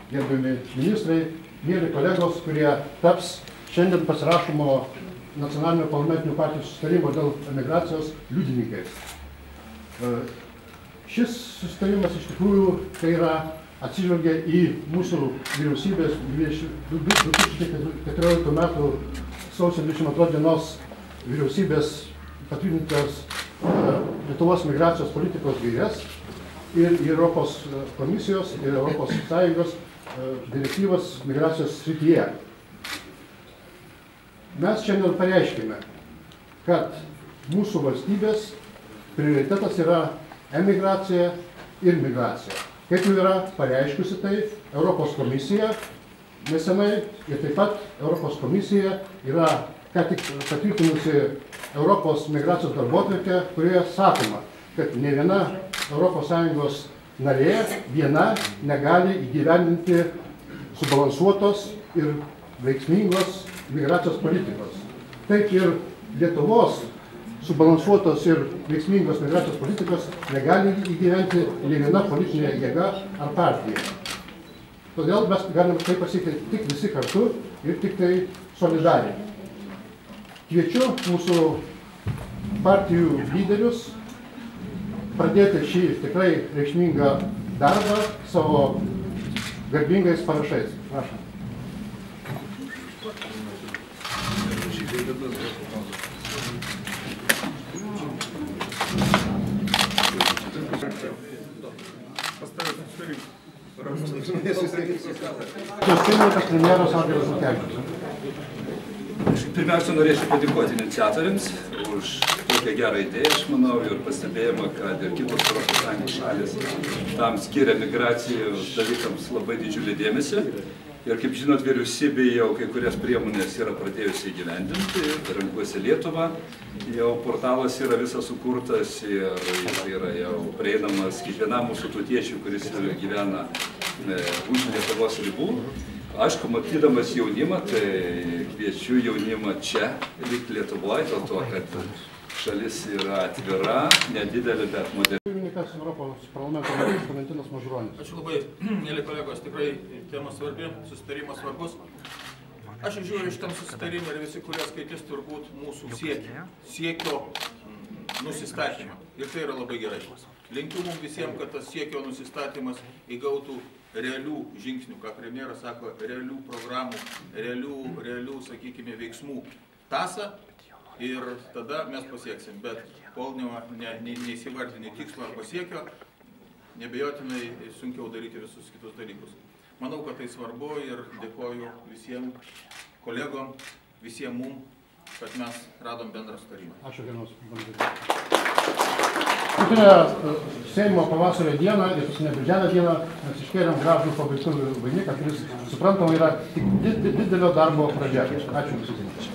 Gerbiami ministrai, mėly kolegos, kurie taps šiandien pasirašomo nacionalinio parlamentinių partijų susitarimo dėl emigracijos liudininkais. Šis susitarimas iš tikrųjų tai yra atsižvelgia į mūsų vyriausybės 2014 metų sausio 22 dienos vyriausybės patvirtintos Lietuvos migracijos politikos gaires ir Europos komisijos ir Europos Sąjungos direktyvos migracijos srityje. Mes šiandien pareiškime, kad mūsų valstybės prioritetas yra emigracija ir migracija. Kaip jau yra pareiškusi tai Europos komisija nesenai ir taip pat Europos komisija yra ką tik patvirtinusi Europos migracijos darbotvarkę, kurioje sakoma, kad ne viena ES narė viena negali įgyvendinti subalansuotos ir veiksmingos migracijos politikos. Taip ir Lietuvos subalansuotos ir veiksmingos migracijos politikos negali įgyventi ne viena politinė jėga ar partija. Todėl mes galime tai pasiekti tik visi kartu ir tik tai solidariai. Kviečiu mūsų partijų lyderius pradėti šį tikrai reikšmingą darbą savo garbingais parašais. Prašom. Premjeras Algirdas Butkevičius. Pirmiausia, norėčiau padėkoti iniciatoriams už tokią gerą idėją, aš manau, ir pastebėjimą, kad ir kitos ES šalis tam skiria migracijos dalykams labai didžiulį dėmesį. Ir kaip žinot, vyriausybė jau kai kurias priemonės yra pradėjusi įgyvendinti, renkuosi Lietuvą, jau portalas yra visas sukurtas ir yra jau prieinamas kiekvienam mūsų tautiečiui, kuris gyvena už Lietuvos ribų. Aišku, matydamas jaunimą, tai kviečiu jaunimą čia, likti Lietuvoje, dėl to, kad šalis yra atvira, nedidelė, bet moderni. Pirmininkas Europos parlamento narys Valentinas Mažuronis. Ačiū labai, mėly kolegos, tikrai tema svarbi, susitarimas svarbus. Aš žiūriu šitam susitarimą ir visi, kurie skaitys, turbūt mūsų siekio nusistatymą. Ir tai yra labai gerai. Linkiu mums visiems, kad tas siekio nusistatymas įgautų realių žingsnių, ką premjeras sako, realių programų, realių, sakykime, veiksmų tasą ir tada mes pasieksim. Bet kol neįsivardini tikslo arba siekio, nebejotinai sunkiau daryti visus kitus dalykus. Manau, kad tai svarbu ir dėkoju visiems kolegom, visiems mums, kad mes radom bendrą sutarimą. Ačiū, gerbiamas parlamentaras. Paskutinę Seimo pavasario dieną ir paskutinę birželio dieną mes iškėlėm gražų pabaigtuvių vainiką, kuris, suprantama, yra tik didelio darbo pradžia. Ačiū visiems.